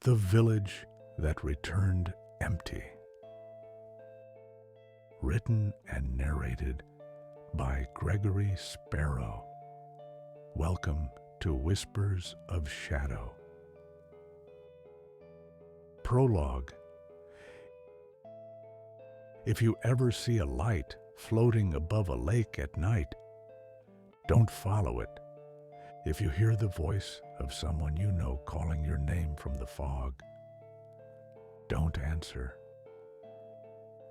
The Village That Returned Empty. Written and narrated by Gregory Sparrow. Welcome to Whispers of Shadow. Prologue. If you ever see a light floating above a lake at night, don't follow it. If you hear the voice of someone you know calling your name from the fog, don't answer.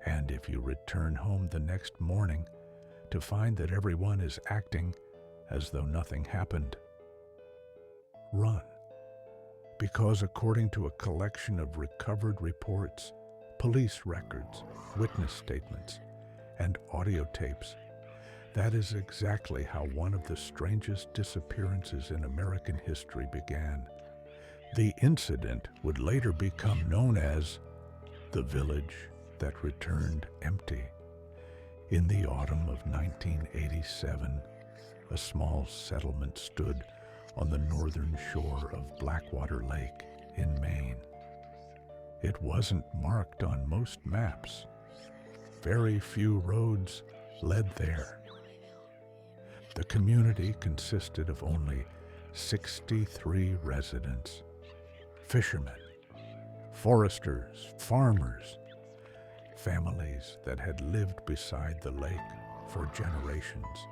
And if you return home the next morning to find that everyone is acting as though nothing happened, run. Because according to a collection of recovered reports, police records, witness statements, and audio tapes, that is exactly how one of the strangest disappearances in American history began. The incident would later become known as the Village That Returned Empty. In the autumn of 1987, a small settlement stood on the northern shore of Blackwater Lake in Maine. It wasn't marked on most maps. Very few roads led there. The community consisted of only 63 residents: fishermen, foresters, farmers, families that had lived beside the lake for generations,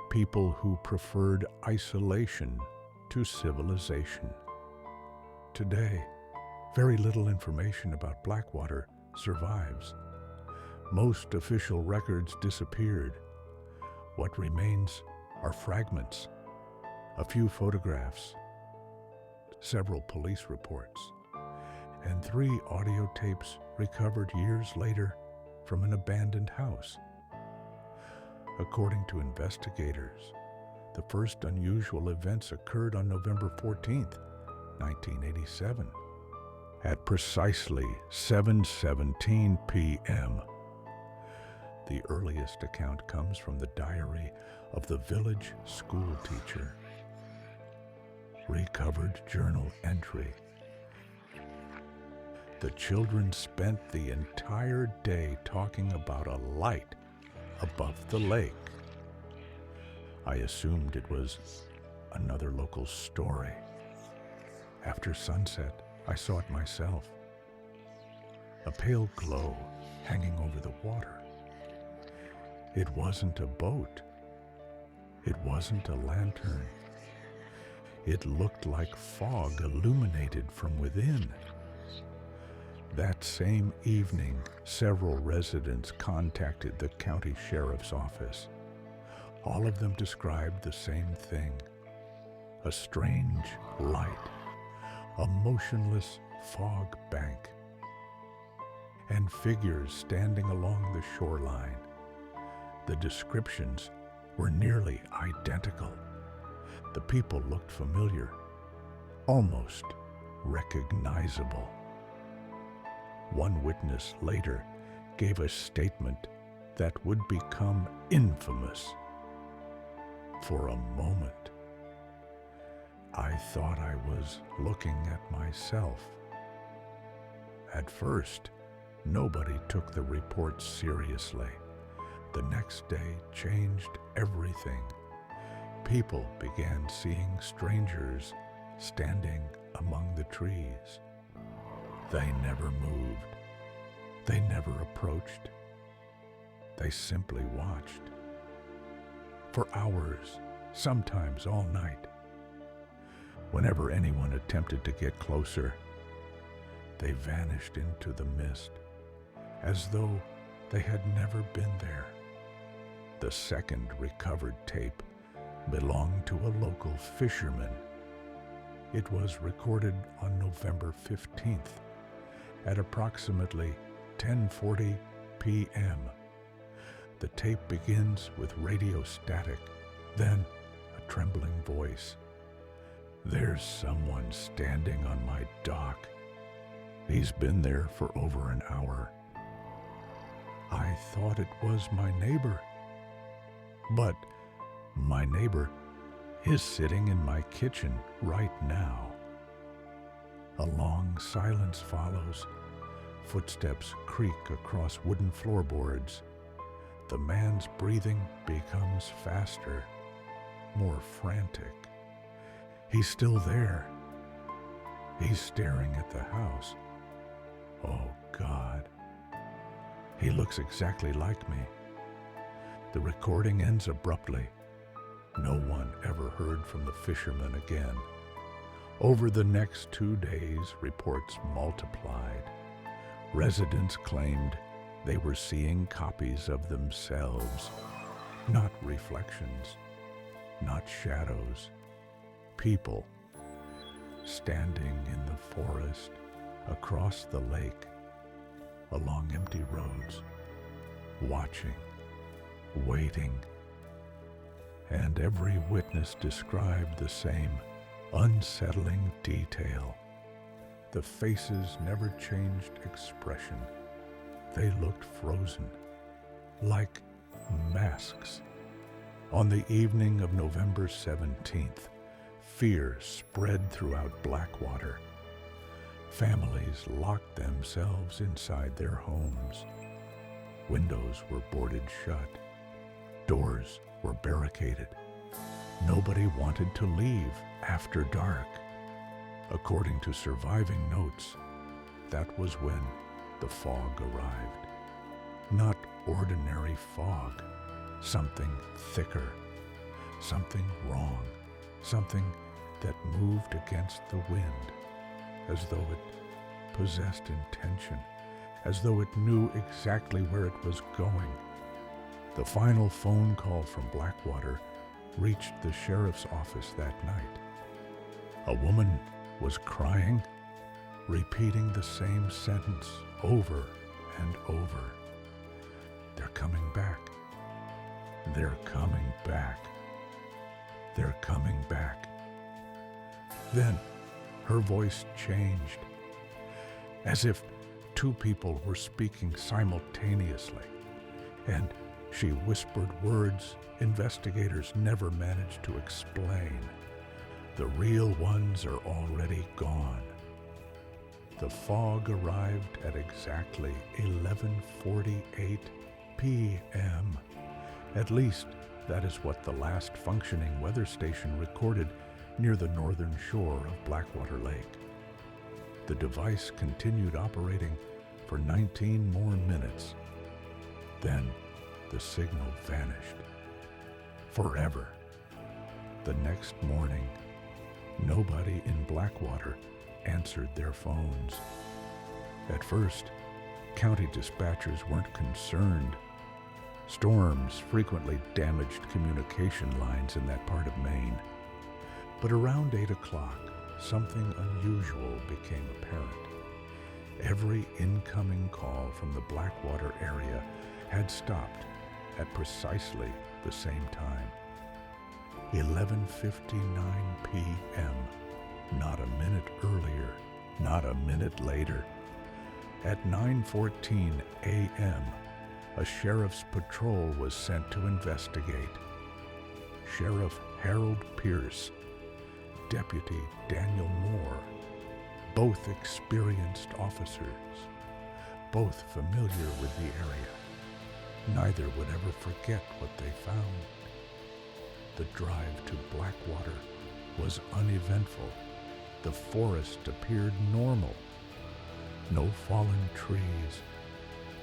people who preferred isolation to civilization. Today, very little information about Blackwater survives. Most official records disappeared. What remains are fragments, a few photographs, several police reports, and 3 audio tapes recovered years later from an abandoned house. According to investigators, the first unusual events occurred on November 14th, 1987, at precisely 7:17 p.m. The earliest account comes from the diary of the village school teacher. Recovered journal entry. The children spent the entire day talking about a light above the lake. I assumed it was another local story. After sunset, I saw it myself. A pale glow hanging over the water. It wasn't a boat. It wasn't a lantern. It looked like fog illuminated from within. That same evening, several residents contacted the county sheriff's office. All of them described the same thing: a strange light, a motionless fog bank, and figures standing along the shoreline. The descriptions were nearly identical. The people looked familiar, almost recognizable. One witness later gave a statement that would become infamous. For a moment, I thought I was looking at myself. At first, nobody took the reports seriously. The next day changed everything. People began seeing strangers standing among the trees. They never moved. They never approached. They simply watched. For hours, sometimes all night. Whenever anyone attempted to get closer, they vanished into the mist, as though they had never been there. The second recovered tape belonged to a local fisherman. It was recorded on November 15th at approximately 10:40 p.m. The tape begins with radio static, then a trembling voice. "There's someone standing on my dock. He's been there for over an hour. I thought it was my neighbor. But my neighbor is sitting in my kitchen right now." A long silence follows. Footsteps creak across wooden floorboards. The man's breathing becomes faster, more frantic. He's still there. He's staring at the house. Oh, God. He looks exactly like me. The recording ends abruptly. No one ever heard from the fisherman again. Over the next 2 days, reports multiplied. Residents claimed they were seeing copies of themselves, not reflections, not shadows, people standing in the forest, across the lake, along empty roads, watching, waiting. And every witness described the same unsettling detail. The faces never changed expression. They looked frozen, like masks. On the evening of November 17th, fear spread throughout Blackwater. Families locked themselves inside their homes. Windows were boarded shut. Doors were barricaded. Nobody wanted to leave after dark. According to surviving notes, that was when the fog arrived. Not ordinary fog, something thicker, something wrong, something that moved against the wind, as though it possessed intention, as though it knew exactly where it was going. The final phone call from Blackwater reached the sheriff's office that night. A woman was crying, repeating the same sentence over and over. They're coming back. They're coming back. They're coming back. Then her voice changed, as if two people were speaking simultaneously, and she whispered words investigators never managed to explain. The real ones are already gone. The fog arrived at exactly 11:48 p.m. At least that is what the last functioning weather station recorded near the northern shore of Blackwater Lake. The device continued operating for 19 more minutes. Then the signal vanished. Forever. The next morning, nobody in Blackwater answered their phones. At first, county dispatchers weren't concerned. Storms frequently damaged communication lines in that part of Maine. But around 8 o'clock, something unusual became apparent. Every incoming call from the Blackwater area had stopped at precisely the same time. 11:59 p.m. Not a minute earlier, not a minute later. At 9:14 a.m., a sheriff's patrol was sent to investigate. Sheriff Harold Pierce, Deputy Daniel Moore, both experienced officers, both familiar with the area. Neither would ever forget what they found. The drive to Blackwater was uneventful. The forest appeared normal. No fallen trees,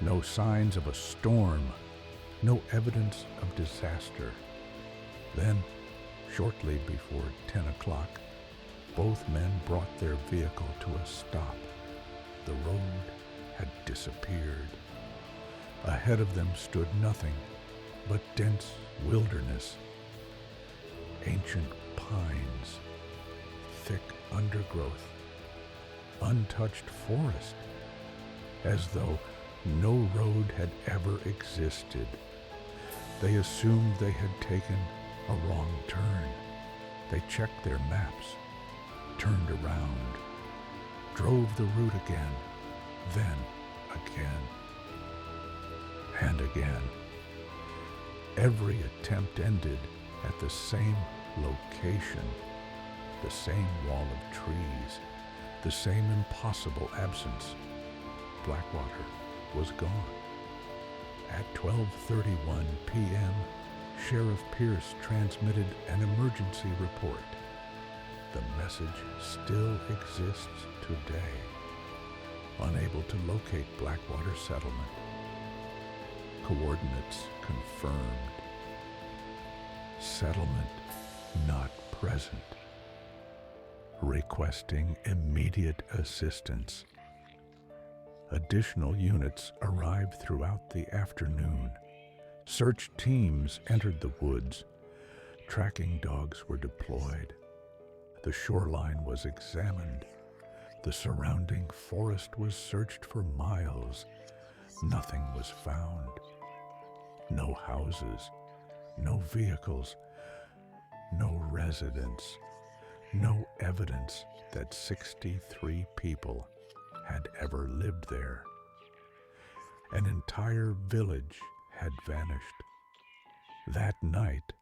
no signs of a storm, no evidence of disaster. Then, shortly before 10 o'clock, both men brought their vehicle to a stop. The road had disappeared. Ahead of them stood nothing but dense wilderness. Ancient pines, thick undergrowth, untouched forest, as though no road had ever existed. They assumed they had taken a wrong turn. They checked their maps, turned around, drove the route again, then again, and again. Every attempt ended at the same location, the same wall of trees, The same impossible absence. Blackwater was gone. At 12:31 p.m., Sheriff Pierce transmitted an emergency report. The message still exists today. Unable to locate Blackwater settlement. Coordinates confirmed. Settlement not present. Requesting immediate assistance. Additional units arrived throughout the afternoon. Search teams entered the woods. Tracking dogs were deployed. The shoreline was examined. The surrounding forest was searched for miles. Nothing was found. No houses, no vehicles, no residents, no evidence that 63 people had ever lived there. An entire village had vanished. That night,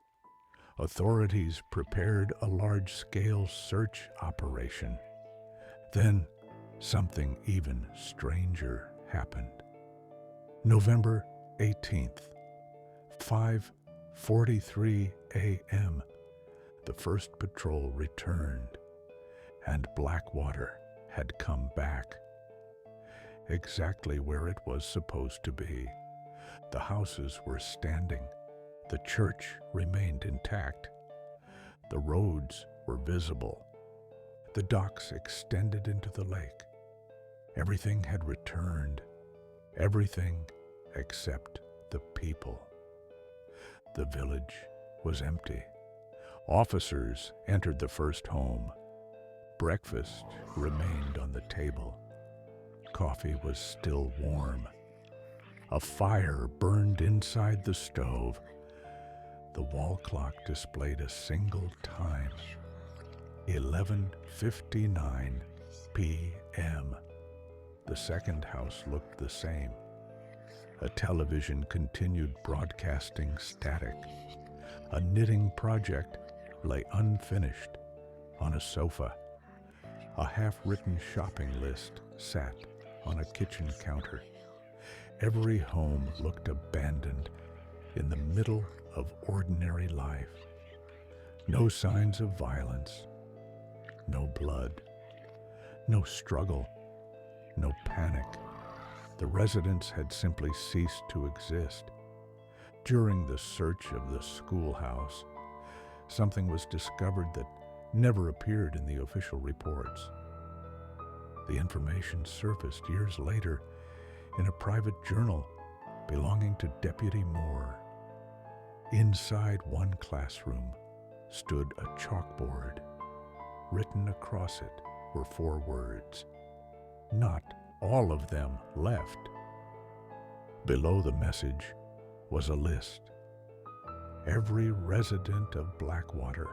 authorities prepared a large-scale search operation. Then, something even stranger happened. November 18th, 5:43 a.m., the first patrol returned, and Blackwater had come back. Exactly where it was supposed to be. The houses were standing. The church remained intact. The roads were visible. The docks extended into the lake. Everything had returned. Everything except the people. The village was empty. Officers entered the first home. Breakfast remained on the table. Coffee was still warm. A fire burned inside the stove. The wall clock displayed a single time, 11:59 p.m. The second house looked the same. A television continued broadcasting static. A knitting project lay unfinished on a sofa. A half-written shopping list sat on a kitchen counter. Every home looked abandoned in the middle of ordinary life. No signs of violence, no blood, no struggle, no panic. The residents had simply ceased to exist. During the search of the schoolhouse, something was discovered that never appeared in the official reports. The information surfaced years later in a private journal belonging to Deputy Moore. Inside one classroom stood a chalkboard. Written across it were 4 words. Not all of them left. Below the message was a list. Every resident of Blackwater,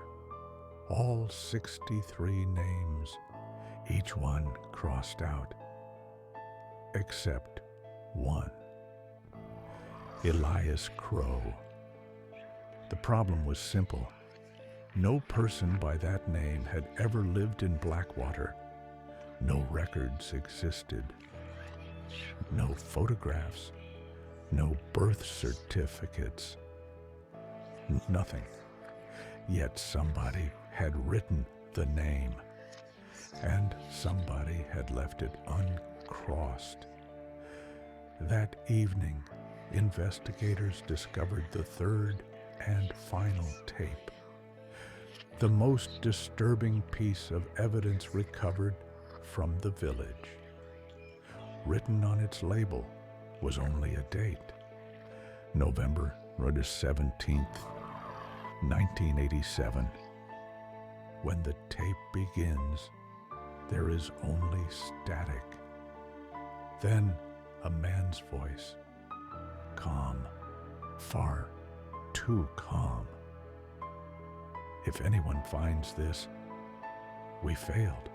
all 63 names, each one crossed out, except one. Elias Crow. The problem was simple. No person by that name had ever lived in Blackwater. No records existed. No photographs. No birth certificates. Nothing. Yet somebody had written the name, and somebody had left it uncrossed. That evening, investigators discovered the third and final tape. The most disturbing piece of evidence recovered from the village. Written on its label was only a date. November 17th, 1987. When the tape begins, there is only static. Then a man's voice. Calm. Far too calm. If anyone finds this, we failed.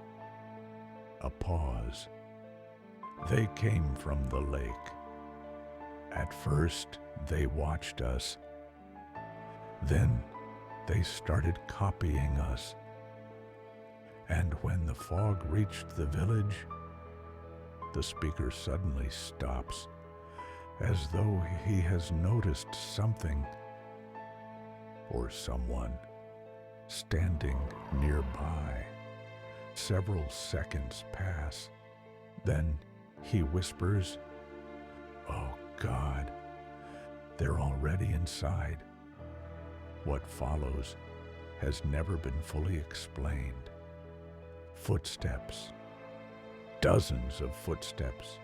A pause. They came from the lake. At first, they watched us. Then, they started copying us. And when the fog reached the village, the speaker suddenly stops, as though he has noticed something or someone standing nearby. Several seconds pass. Then he whispers, "Oh God, they're already inside." What follows has never been fully explained. Footsteps, dozens of footsteps,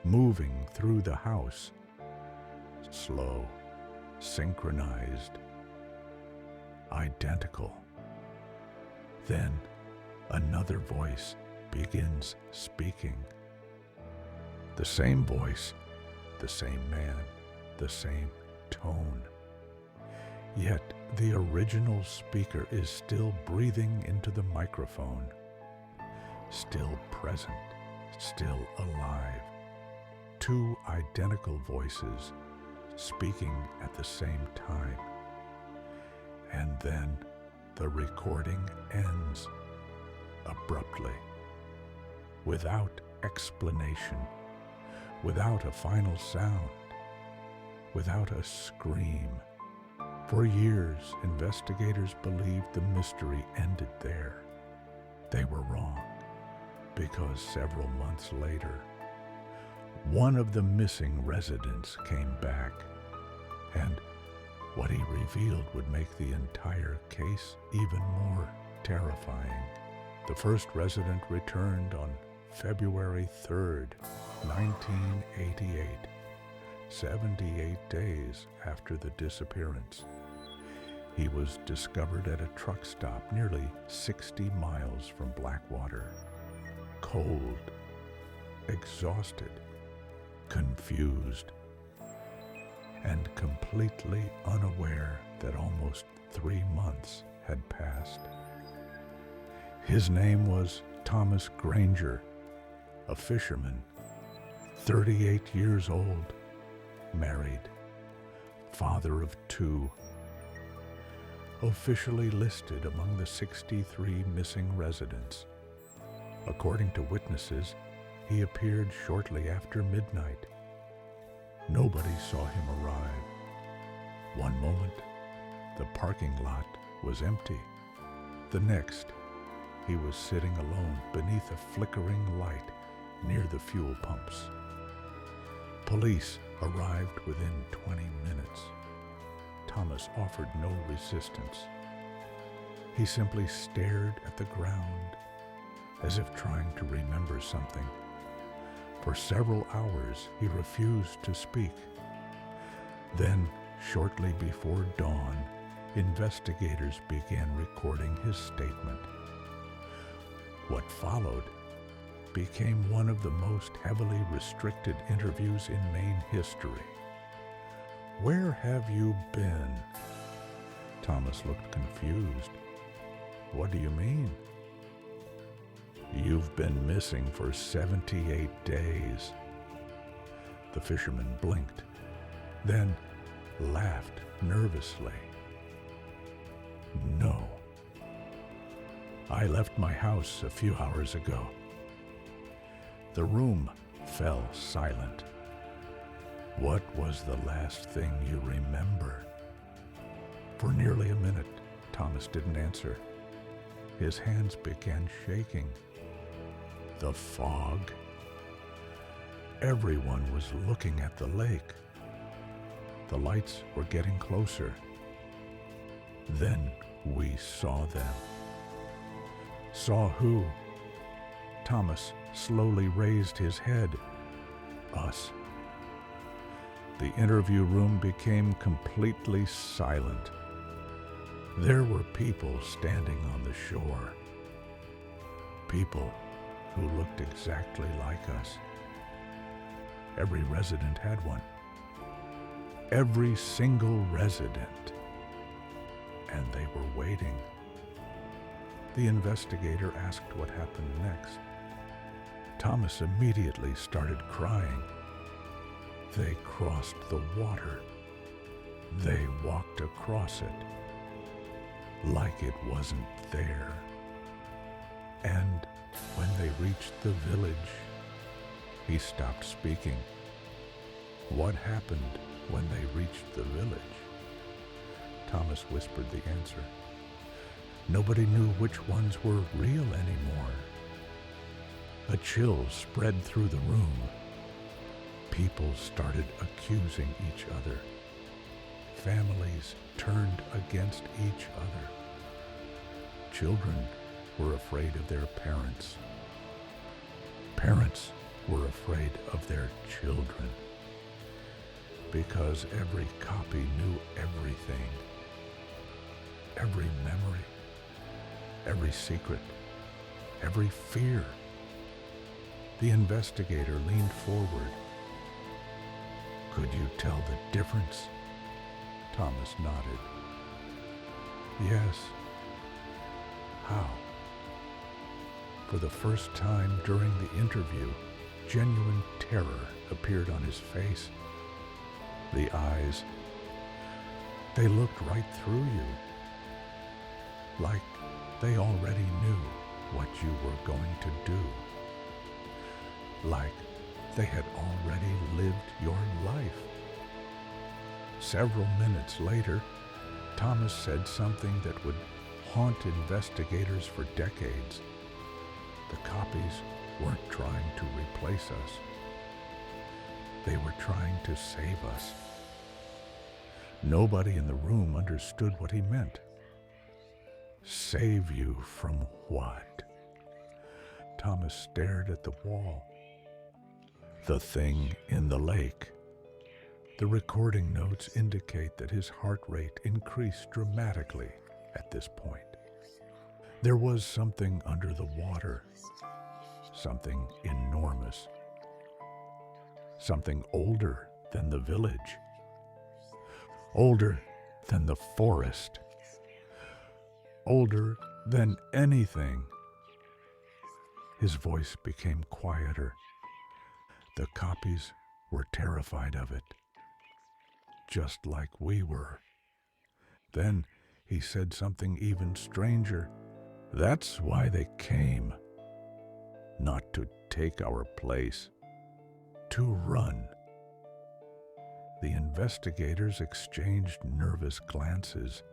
moving through the house, slow, synchronized, identical. Then another voice begins speaking. The same voice, the same man, the same tone. Yet the original speaker is still breathing into the microphone, still present, still alive. Two identical voices speaking at the same time. And then the recording ends abruptly, without explanation, without a final sound, without a scream. For years, investigators believed the mystery ended there. They were wrong, because several months later, one of the missing residents came back, and what he revealed would make the entire case even more terrifying. The first resident returned on February 3rd, 1988, 78 days after the disappearance. He was discovered at a truck stop nearly 60 miles from Blackwater, cold, exhausted, confused, and completely unaware that almost 3 months had passed. His name was Thomas Granger, a fisherman, 38 years old, married, father of 2, officially listed among the 63 missing residents. According to witnesses, he appeared shortly after midnight. Nobody saw him arrive. One moment, the parking lot was empty. The next, he was sitting alone beneath a flickering light near the fuel pumps. Police arrived within 20 minutes. Thomas offered no resistance. He simply stared at the ground, as if trying to remember something. For several hours, he refused to speak. Then, shortly before dawn, investigators began recording his statement. What followed became one of the most heavily restricted interviews in Maine history. "Where have you been?" Thomas looked confused. "What do you mean?" "You've been missing for 78 days. The fisherman blinked, then laughed nervously. "No. I left my house a few hours ago." The room fell silent. "What was the last thing you remember?" For nearly a minute, Thomas didn't answer. His hands began shaking. The fog. Everyone was looking at the lake. The lights were getting closer. Then we saw them. Saw who? Thomas slowly raised his head. Us. The interview room became completely silent. There were people standing on the shore. People who looked exactly like us. Every resident had one. Every single resident. And they were waiting. The investigator asked what happened next. Thomas immediately started crying. They crossed the water. They walked across it, like it wasn't there. And when they reached the village, he stopped speaking. What happened when they reached the village? Thomas whispered the answer. Nobody knew which ones were real anymore. A chill spread through the room. People started accusing each other. Families turned against each other. Children were afraid of their parents. Parents were afraid of their children. Because every copy knew everything. Every memory, every secret, every fear. The investigator leaned forward. Could you tell the difference? Thomas nodded. Yes. How? For the first time during the interview, genuine terror appeared on his face. The eyes, they looked right through you, like they already knew what you were going to do, like they had already lived your life. Several minutes later, Thomas said something that would haunt investigators for decades. The copies weren't trying to replace us. They were trying to save us. Nobody in the room understood what he meant. Save you from what? Thomas stared at the wall. The thing in the lake. The recording notes indicate that his heart rate increased dramatically at this point. There was something under the water, something enormous, something older than the village, older than the forest, older than anything. His voice became quieter. The copies were terrified of it, just like we were. Then he said something even stranger. That's why they came. Not to take our place, to run. The investigators exchanged nervous glances.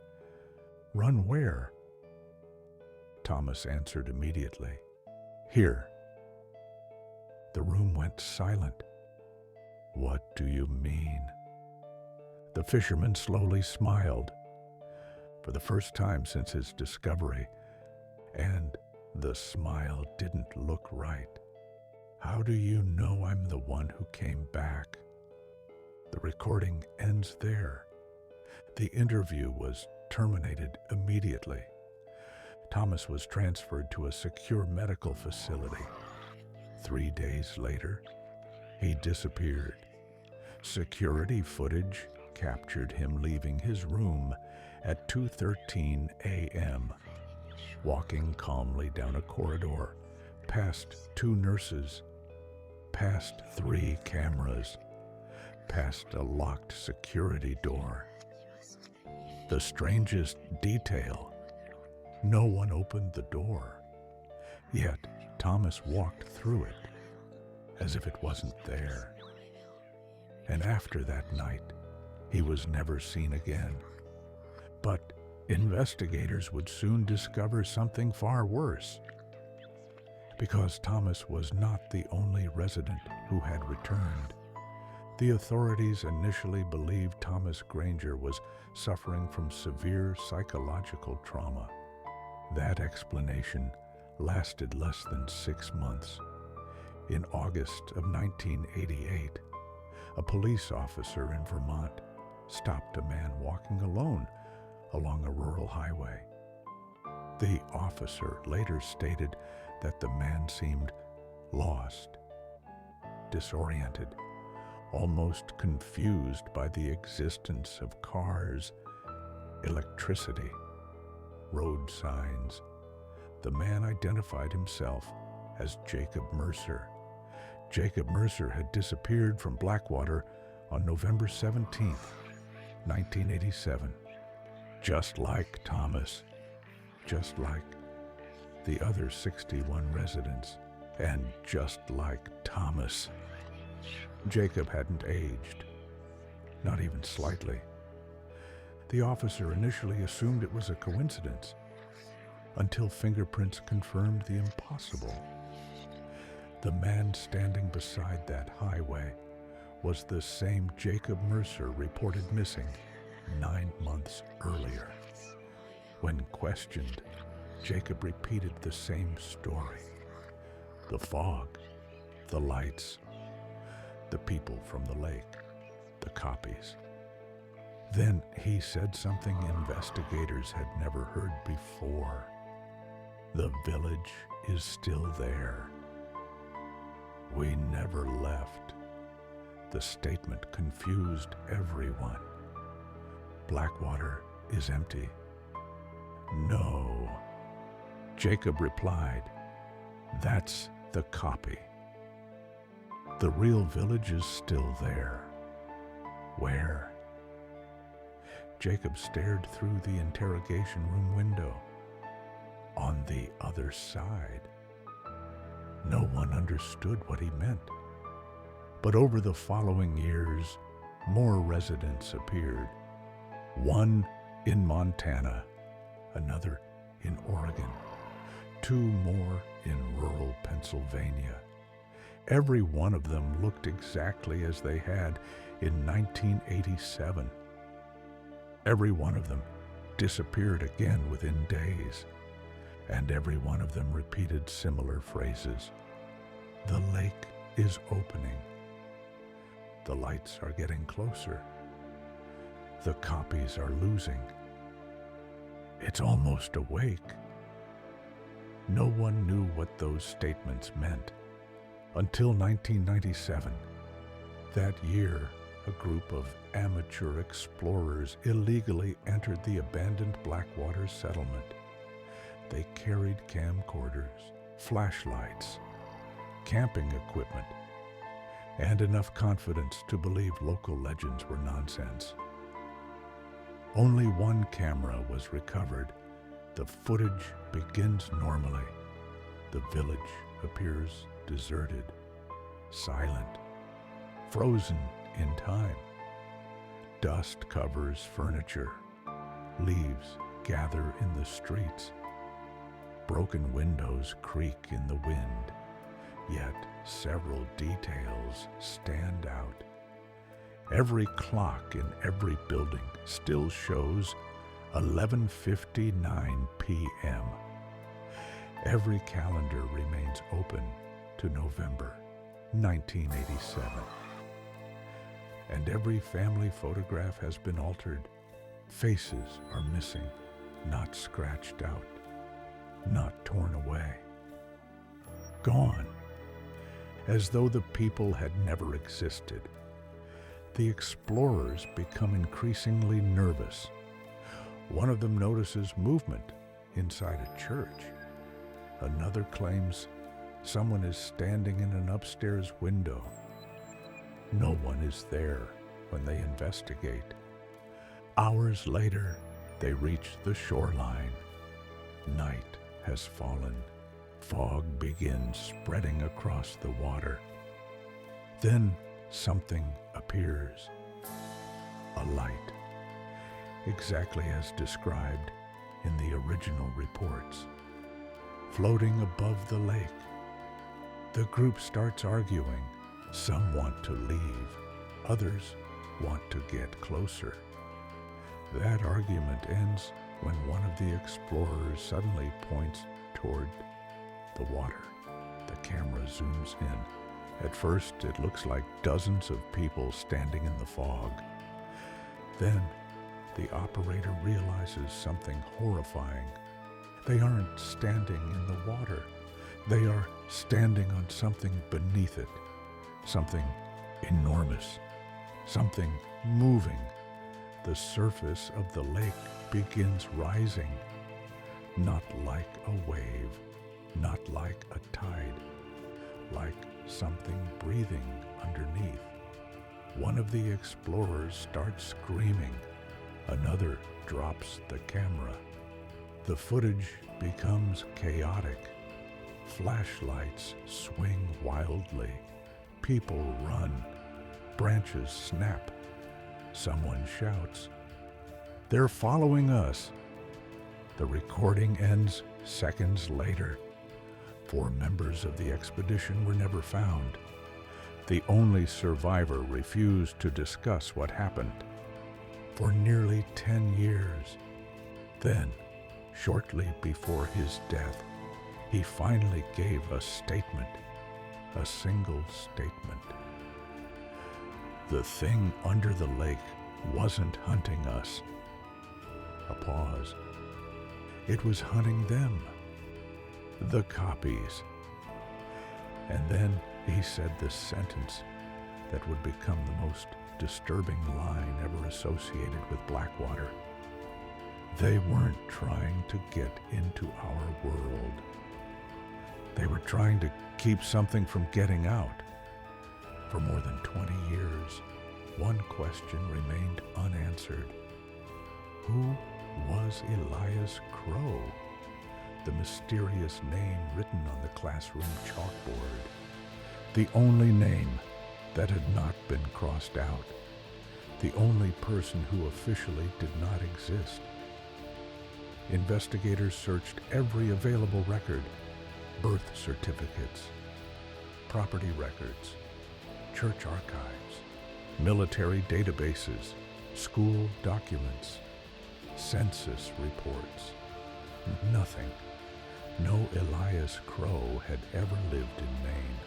Run where? Thomas answered immediately. Here. The room went silent. What do you mean? The fisherman slowly smiled. For the first time since his discovery, and the smile didn't look right. How do you know I'm the one who came back? The recording ends there. The interview was terminated immediately. Thomas was transferred to a secure medical facility. 3 days later, he disappeared. Security footage captured him leaving his room at 2:13 a.m., walking calmly down a corridor, past 2 nurses, past 3 cameras, past a locked security door. The strangest detail, no one opened the door, yet Thomas walked through it as if it wasn't there. And after that night, he was never seen again. But investigators would soon discover something far worse. Because Thomas was not the only resident who had returned. The authorities initially believed Thomas Granger was suffering from severe psychological trauma. That explanation lasted less than 6 months. In August of 1988, a police officer in Vermont stopped a man walking alone along a rural highway. The officer later stated that the man seemed lost, disoriented, almost confused by the existence of cars, electricity, road signs. The man identified himself as Jacob Mercer. Jacob Mercer had disappeared from Blackwater on November 17, 1987. Just like Thomas, just like the other 61 residents. And just like Thomas, Jacob hadn't aged, not even slightly. The officer initially assumed it was a coincidence, until fingerprints confirmed the impossible. The man standing beside that highway was the same Jacob Mercer reported missing 9 months earlier. When questioned, Jacob repeated the same story. The fog, the lights, the people from the lake, the copies. Then he said something investigators had never heard before. The village is still there. We never left. The statement confused everyone. Blackwater is empty. No. Jacob replied, that's the copy. The real village is still there. Where? Jacob stared through the interrogation room window. On the other side. No one understood what he meant. But over the following years, more residents appeared. One in Montana, another in Oregon, 2 more in rural Pennsylvania. Every one of them looked exactly as they had in 1987. Every one of them disappeared again within days, and every one of them repeated similar phrases. The lake is opening. The lights are getting closer. The copies are losing. It's almost awake. No one knew what those statements meant until 1997. That year, a group of amateur explorers illegally entered the abandoned Blackwater settlement. They carried camcorders, flashlights, camping equipment, and enough confidence to believe local legends were nonsense. Only one camera was recovered. The footage begins normally. The village appears deserted, silent, frozen in time. Dust covers furniture. Leaves gather in the streets. Broken windows creak in the wind. Yet several details stand out. Every clock in every building still shows 11:59 p.m. Every calendar remains open to November 1987. And every family photograph has been altered. Faces are missing, not scratched out, not torn away. Gone, as though the people had never existed. The explorers become increasingly nervous. One of them notices movement inside a church. Another claims someone is standing in an upstairs window. No one is there when they investigate. Hours later, they reach the shoreline. Night has fallen. Fog begins spreading across the water. Then something appears. A light, exactly as described in the original reports, floating above the lake. The group starts arguing. Some want to leave. Others want to get closer. That argument ends when one of the explorers suddenly points toward the water. The camera zooms in. At first, it looks like dozens of people standing in the fog. Then, the operator realizes something horrifying. They aren't standing in the water. They are standing on something beneath it. Something enormous. Something moving. The surface of the lake begins rising. Not like a wave. Not like a tide. Like something breathing underneath. One of the explorers starts screaming. Another drops the camera. The footage becomes chaotic. Flashlights swing wildly. People run. Branches snap. Someone shouts, "They're following us!" The recording ends seconds later. 4 members of the expedition were never found. The only survivor refused to discuss what happened for nearly 10 years. Then, shortly before his death, he finally gave a statement, a single statement. The thing under the lake wasn't hunting us. A pause. It was hunting them, the copies. And then he said the sentence that would become the most disturbing line ever associated with Blackwater. They weren't trying to get into our world. They were trying to keep something from getting out. For more than 20 years, one question remained unanswered. Who was Elias Crow? The mysterious name written on the classroom chalkboard. The only name that had not been crossed out. The only person who officially did not exist. Investigators searched every available record, birth certificates, property records, church archives, military databases, school documents, census reports. Nothing. No Elias Crow had ever lived in Maine.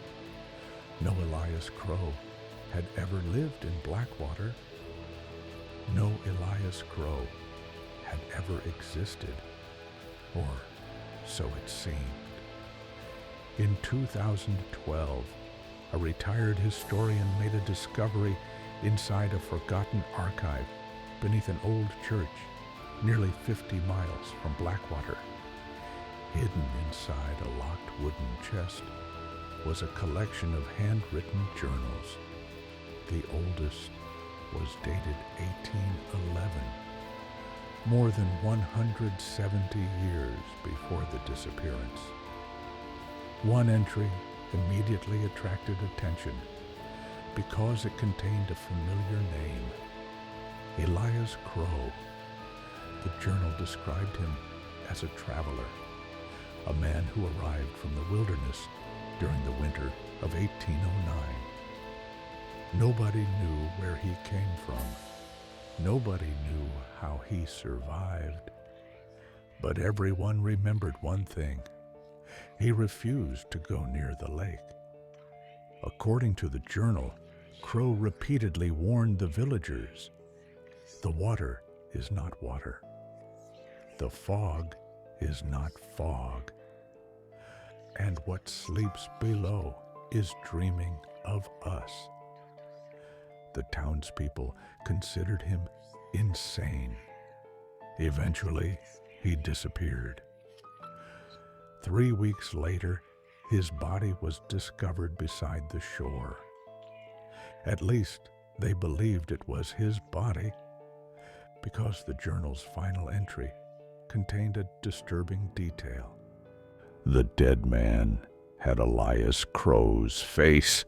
No Elias Crow had ever lived in Blackwater. No Elias Crow had ever existed, or so it seemed. In 2012, a retired historian made a discovery inside a forgotten archive beneath an old church nearly 50 miles from Blackwater. Hidden inside a locked wooden chest was a collection of handwritten journals. The oldest was dated 1811, more than 170 years before the disappearance. One entry immediately attracted attention because it contained a familiar name, Elias Crow. The journal described him as a traveler, a man who arrived from the wilderness during the winter of 1809. Nobody knew where he came from. Nobody knew how he survived. But everyone remembered one thing. He refused to go near the lake. According to the journal, Crow repeatedly warned the villagers, "The water is not water. The fog is not fog. And what sleeps below is dreaming of us." The townspeople considered him insane. Eventually, he disappeared. 3 weeks later, his body was discovered beside the shore. At least they believed it was his body, because the journal's final entry contained a disturbing detail. The dead man had Elias Crow's face.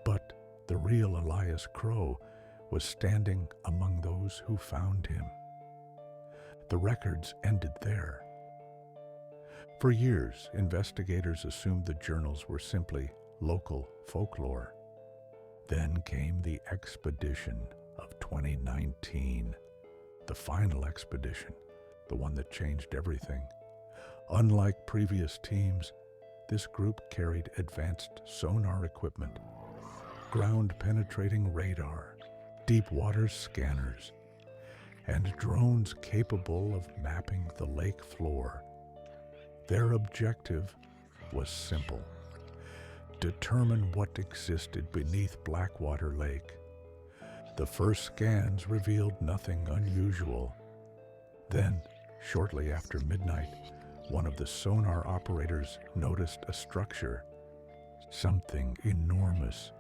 But the real Elias Crow was standing among those who found him. The records ended there. For years, investigators assumed the journals were simply local folklore. Then came the expedition of 2019, the final expedition, the one that changed everything. Unlike previous teams, this group carried advanced sonar equipment, ground-penetrating radar, deep water scanners, and drones capable of mapping the lake floor. Their objective was simple: determine what existed beneath Blackwater Lake. The first scans revealed nothing unusual. Then, shortly after midnight, one of the sonar operators noticed a structure, something enormous,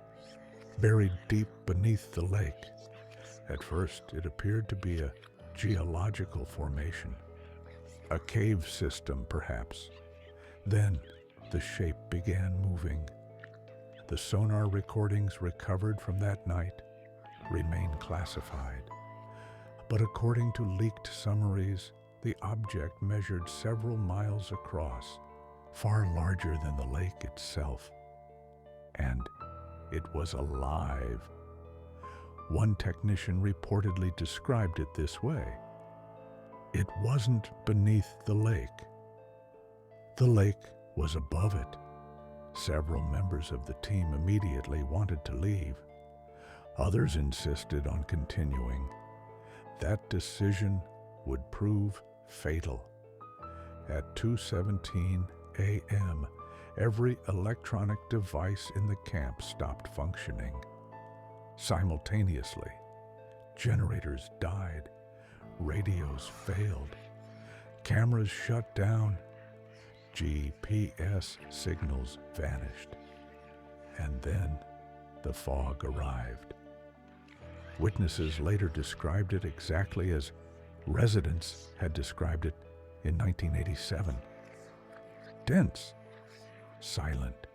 buried deep beneath the lake. At first, it appeared to be a geological formation, A cave system, perhaps. Then the shape began moving. The sonar recordings recovered from that night remain classified. But according to leaked summaries, the object measured several miles across, far larger than the lake itself. And it was alive. One technician reportedly described it this way: it wasn't beneath the lake. The lake was above it. Several members of the team immediately wanted to leave. Others insisted on continuing. That decision would prove fatal. At 2:17 a.m., every electronic device in the camp stopped functioning. Simultaneously, generators died, radios failed, cameras shut down, GPS signals vanished, and then the fog arrived. Witnesses later described it exactly as residents had described it in 1987. Dense, silent,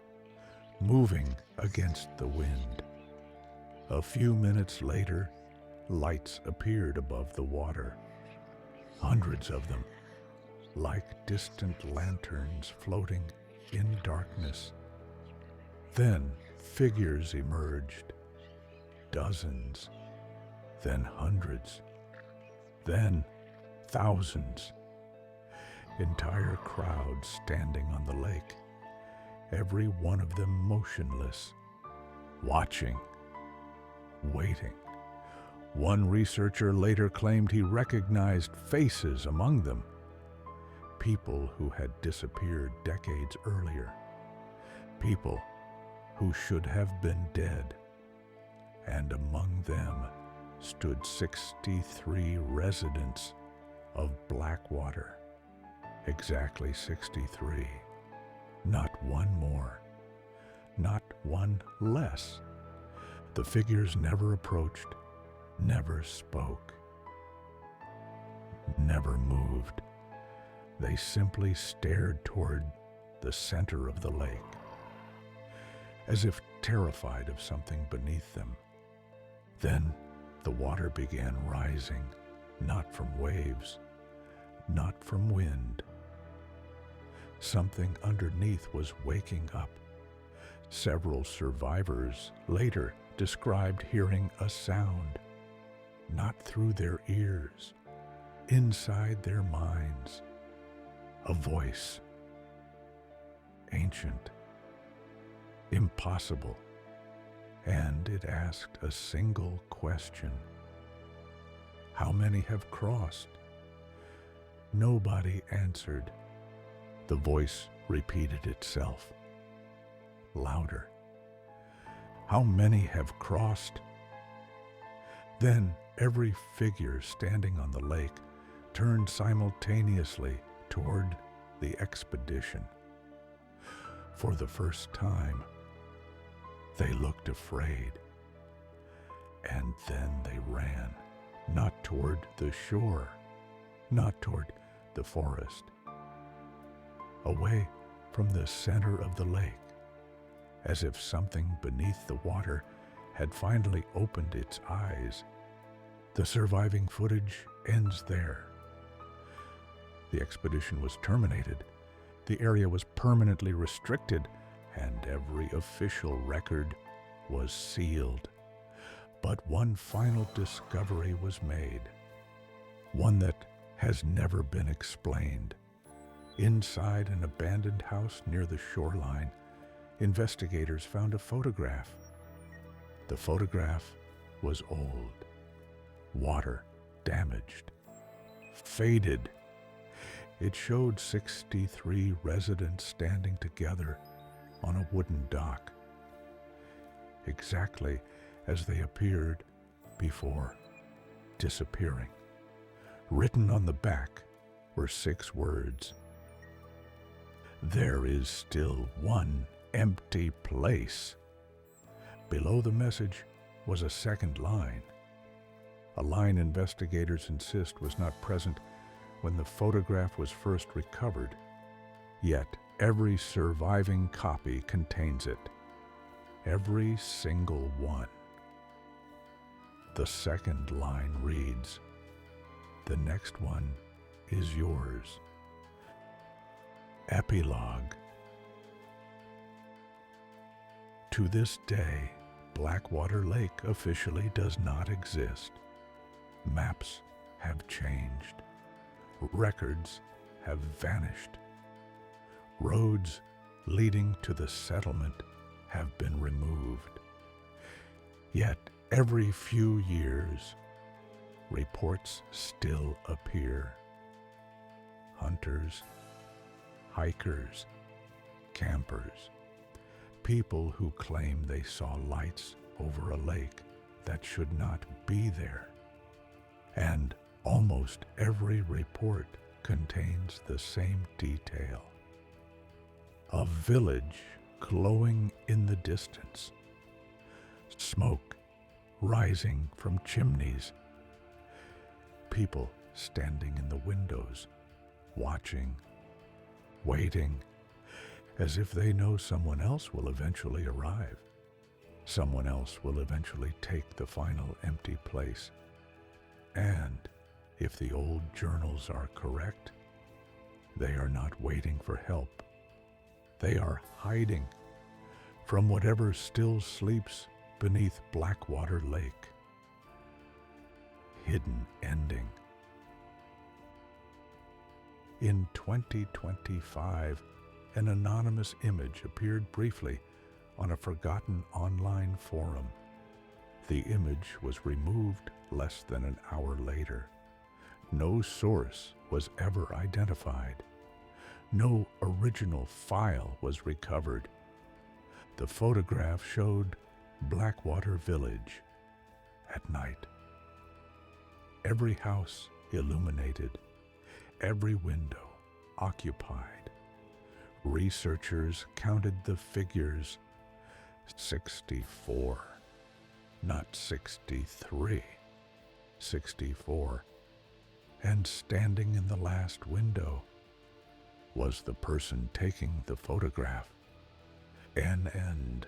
moving against the wind. A few minutes later, lights appeared above the water. Hundreds of them, like distant lanterns floating in darkness. Then figures emerged. Dozens, then hundreds, then thousands. Entire crowds standing on the lake, every one of them motionless, watching, waiting. One researcher later claimed he recognized faces among them, people who had disappeared decades earlier, people who should have been dead. And among them stood 63 residents of Blackwater. Exactly 63. Not one more, not one less. The figures never approached, never spoke, never moved. They simply stared toward the center of the lake, as if terrified of something beneath them. Then the water began rising, not from waves, not from wind. Something underneath was waking up. Several survivors later described hearing a sound, not through their ears, inside their minds. A voice, ancient, impossible, and it asked a single question: how many have crossed? Nobody answered. The voice repeated itself, louder. How many have crossed? Then every figure standing on the lake turned simultaneously toward the expedition. For the first time, they looked afraid. And then they ran, not toward the shore, not toward the forest, away from the center of the lake, as if something beneath the water had finally opened its eyes. The surviving footage ends there. The expedition was terminated, the area was permanently restricted, and every official record was sealed. But one final discovery was made, one that has never been explained. Inside an abandoned house near the shoreline, investigators found a photograph. The photograph was old, water damaged, faded. It showed 63 residents standing together on a wooden dock, exactly as they appeared before disappearing. Written on the back were 6 words: "There is still one empty place." Below the message was a second line, a line investigators insist was not present when the photograph was first recovered, yet every surviving copy contains it. Every single one. The second line reads, "The next one is yours." Epilogue. To this day, Blackwater Lake officially does not exist. Maps have changed. Records have vanished. Roads leading to the settlement have been removed. Yet every few years, reports still appear. Hunters, hikers, campers, people who claim they saw lights over a lake that should not be there. And almost every report contains the same detail. A village glowing in the distance. Smoke rising from chimneys. People standing in the windows, watching, waiting, as if they know someone else will eventually arrive. Someone else will eventually take the final empty place. And if the old journals are correct, they are not waiting for help. They are hiding from whatever still sleeps beneath Blackwater Lake. Hidden ending. In 2025, an anonymous image appeared briefly on a forgotten online forum. The image was removed less than an hour later. No source was ever identified. No original file was recovered. The photograph showed Blackwater Village at night. Every house illuminated, every window occupied. Researchers counted the figures. 64, not 63, 64. And standing in the last window was the person taking the photograph. An end.